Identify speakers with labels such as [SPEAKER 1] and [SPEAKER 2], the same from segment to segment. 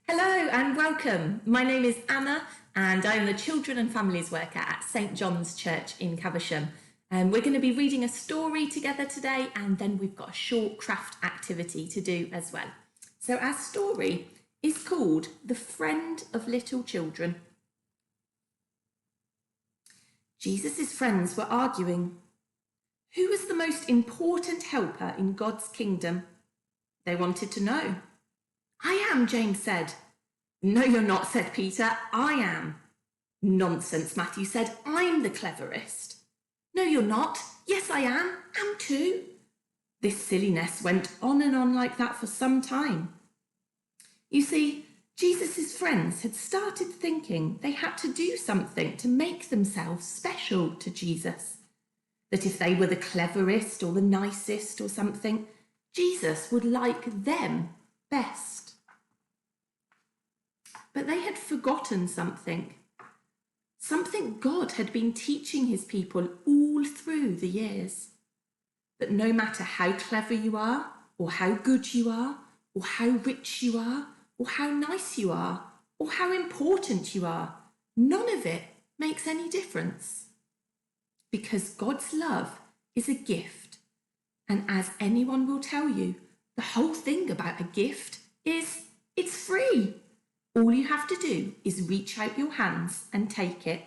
[SPEAKER 1] Hello and welcome. My name is Anna and I am the Children and Families Worker at St John's Church in Caversham. We're going to be reading a story together today, and then we've got a short craft activity to do as well. So our story is called The Friend of Little Children. Jesus' friends were arguing. Who was the most important helper in God's kingdom? They wanted to know. I am, James said. No, you're not, said Peter. I am. Nonsense, Matthew said. I'm the cleverest. No, you're not. Yes, I am too. This silliness went on and on like that for some time. You see, Jesus' friends had started thinking they had to do something to make themselves special to Jesus. That if they were the cleverest or the nicest or something, Jesus would like them best. But they had forgotten something God had been teaching his people all through the years. That no matter how clever you are, or how good you are, or how rich you are, or how nice you are, or how important you are, none of it makes any difference. Because God's love is a gift. And as anyone will tell you, the whole thing about a gift is it's free. All you have to do is reach out your hands and take it.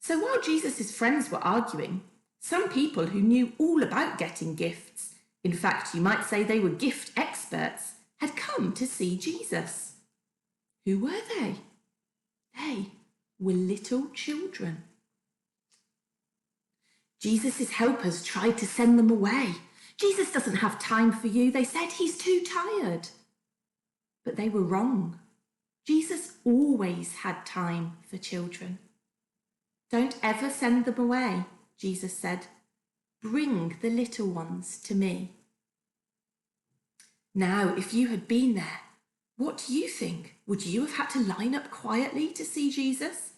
[SPEAKER 1] So while Jesus' friends were arguing, some people who knew all about getting gifts, in fact, you might say they were gift experts, had come to see Jesus. Who were they? They were little children. Jesus' helpers tried to send them away. Jesus doesn't have time for you, they said. He's too tired. But they were wrong. Jesus always had time for children. Don't ever send them away, Jesus said. Bring the little ones to me. Now, if you had been there, what do you think? Would you have had to line up quietly to see Jesus?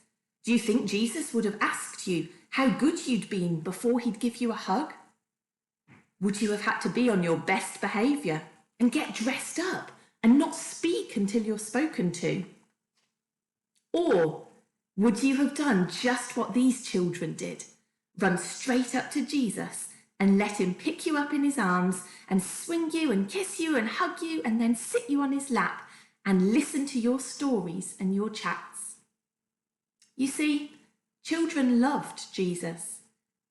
[SPEAKER 1] Do you think Jesus would have asked you how good you'd been before he'd give you a hug? Would you have had to be on your best behaviour and get dressed up and not speak until you're spoken to? Or would you have done just what these children did? Run straight up to Jesus and let him pick you up in his arms and swing you and kiss you and hug you and then sit you on his lap and listen to your stories and your chats? You see, children loved Jesus,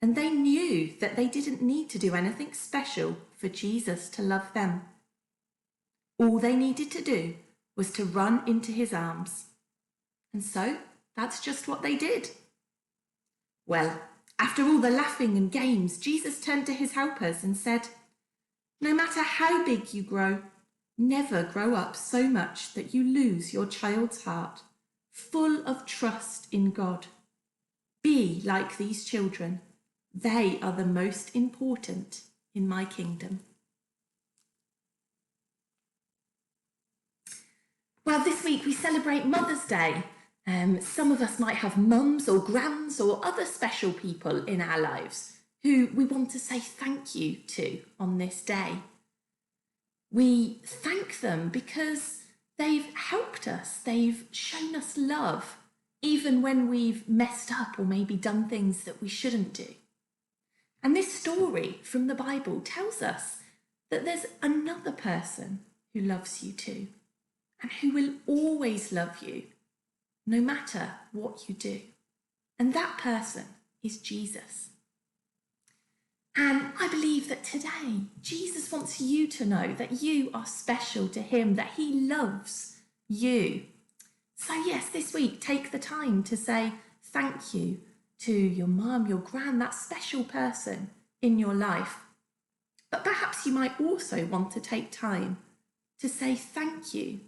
[SPEAKER 1] and they knew that they didn't need to do anything special for Jesus to love them. All they needed to do was to run into his arms. And so that's just what they did. Well, after all the laughing and games, Jesus turned to his helpers and said, no matter how big you grow, never grow up so much that you lose your child's heart, full of trust in God. Be like these children. They are the most important in my kingdom. Well, this week we celebrate Mother's Day. Some of us might have mums or grans or other special people in our lives who we want to say thank you to on this day. We thank them because they've helped us, they've shown us love, even when we've messed up or maybe done things that we shouldn't do. And this story from the Bible tells us that there's another person who loves you too, and who will always love you, no matter what you do. And that person is Jesus. And I believe that today, Jesus wants you to know that you are special to him, that he loves you. So yes, this week, take the time to say thank you to your mum, your gran, that special person in your life. But perhaps you might also want to take time to say thank you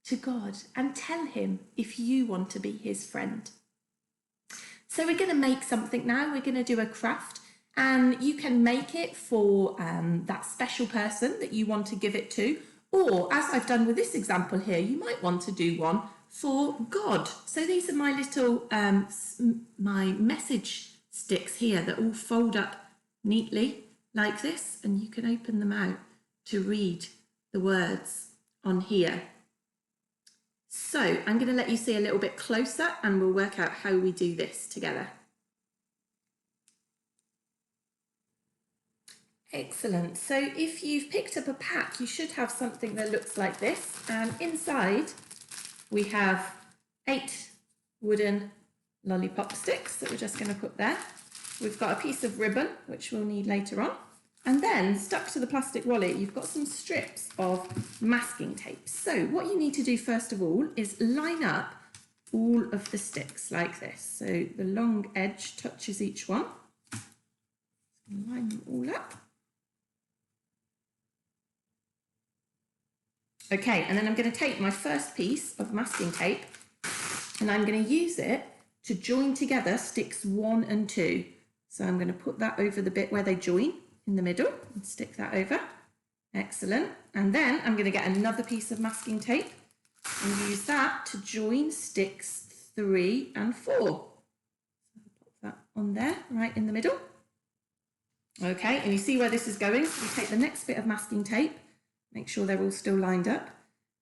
[SPEAKER 1] to God and tell him if you want to be his friend. So we're going to make something now. We're going to do a craft, and you can make it for that special person that you want to give it to, or as I've done with this example here, you might want to do one for God. So these are my little my message sticks here that all fold up neatly like this, and you can open them out to read the words on here. So I'm going to let you see a little bit closer and we'll work out how we do this together. Excellent. So if you've picked up a pack, you should have something that looks like this. And inside we have 8 wooden lollipop sticks that we're just going to put there. We've got a piece of ribbon, which we'll need later on. And then stuck to the plastic wallet, you've got some strips of masking tape. So what you need to do first of all is line up all of the sticks like this. So the long edge touches each one. Line them all up. Okay, and then I'm going to take my first piece of masking tape and I'm going to use it to join together sticks 1 and 2. So I'm going to put that over the bit where they join in the middle and stick that over. Excellent. And then I'm going to get another piece of masking tape and use that to join sticks 3 and 4. So I'll put that on there, right in the middle. Okay, and you see where this is going. So we take the next bit of masking tape, make sure they're all still lined up,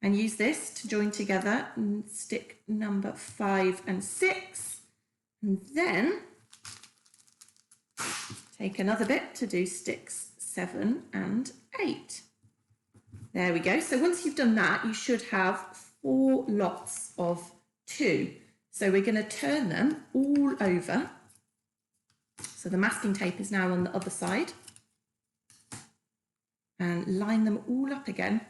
[SPEAKER 1] and use this to join together and stick number 5 and 6. And then take another bit to do sticks 7 and 8. There we go. So once you've done that, you should have 4 lots of 2. So we're going to turn them all over. So the masking tape is now on the other side. And line them all up again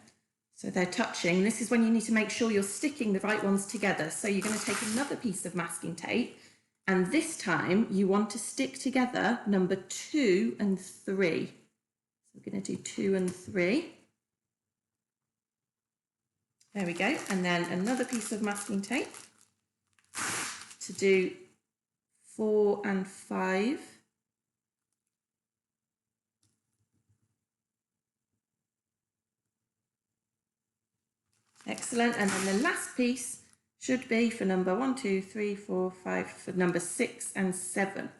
[SPEAKER 1] so they're touching. This is when you need to make sure you're sticking the right ones together. So you're going to take another piece of masking tape, and this time you want to stick together number 2 and 3. So we're going to do 2 and 3. There we go. And then another piece of masking tape to do 4 and 5. Excellent. And then the last piece should be for number 1, 2, 3, 4, 5, for number 6 and 7.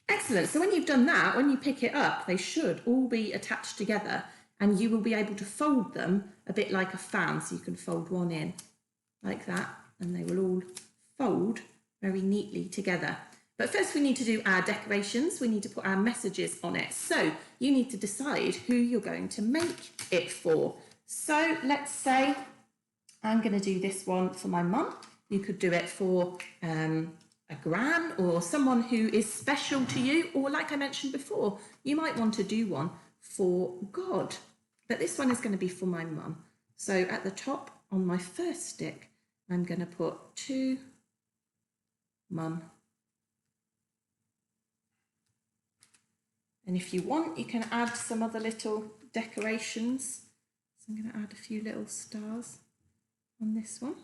[SPEAKER 1] Excellent. So when you've done that, when you pick it up, they should all be attached together and you will be able to fold them a bit like a fan. So you can fold one in like that and they will all fold very neatly together. But first we need to do our decorations. We need to put our messages on it. So you need to decide who you're going to make it for. So let's say I'm going to do this one for my mum. You could do it for a gran or someone who is special to you, or like I mentioned before, you might want to do one for God. But this one is going to be for my mum. So at the top on my first stick, I'm going to put to Mum. And if you want, you can add some other little decorations. So I'm going to add a few little stars on this one.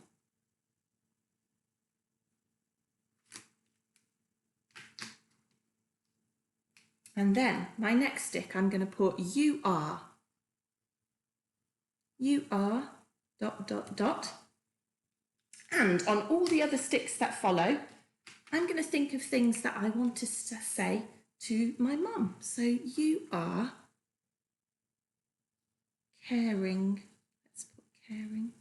[SPEAKER 1] And then my next stick, I'm going to put you are. You are ... And on all the other sticks that follow, I'm going to think of things that I want to say to my mum. So you are caring. Let's put caring.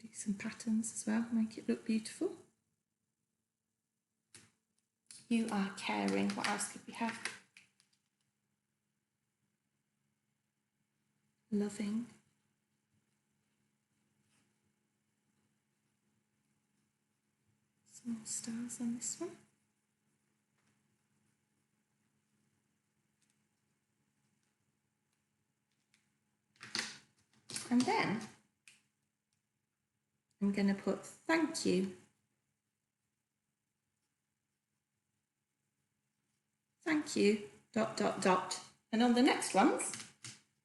[SPEAKER 1] Do some patterns as well, make it look beautiful. You are caring. What else could we have? Loving. Some more stars on this one. And then I'm going to put thank you. Thank you, ... And on the next ones,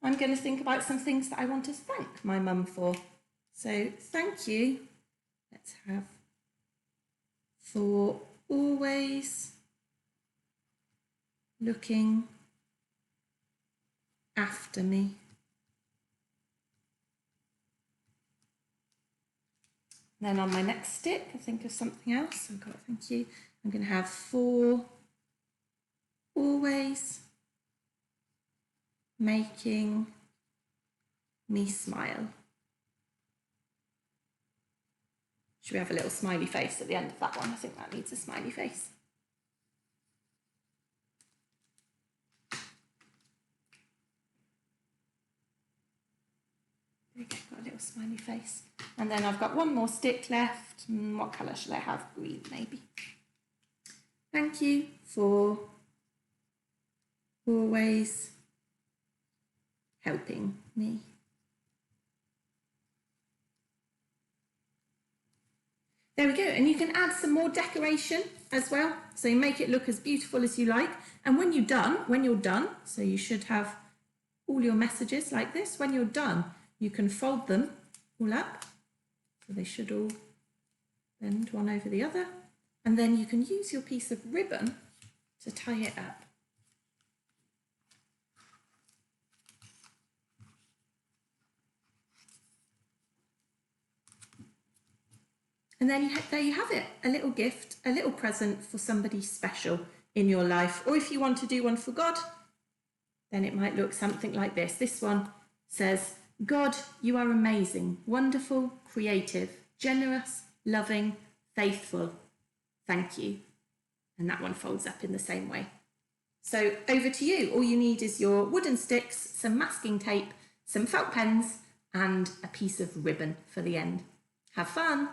[SPEAKER 1] I'm going to think about some things that I want to thank my mum for. So thank you. Let's have for always looking after me. Then on my next stick, I'll think of something else. I've got thank you. I'm going to have for always making me smile. Should we have a little smiley face at the end of that one? I think that needs a smiley face. There we go, got a little smiley face. And then I've got one more stick left. What colour shall I have? Green, maybe. Thank you for always helping me. There we go, and you can add some more decoration as well, so you make it look as beautiful as you like. And when you're done, so you should have all your messages like this. When you're done, you can fold them all up, so they should all bend one over the other, and then you can use your piece of ribbon to tie it up. And then there you have it, a little gift, a little present for somebody special in your life. Or if you want to do one for God, then it might look something like this. This one says, God, you are amazing, wonderful, creative, generous, loving, faithful. Thank you. And that one folds up in the same way. So over to you. All you need is your wooden sticks, some masking tape, some felt pens, and a piece of ribbon for the end. Have fun.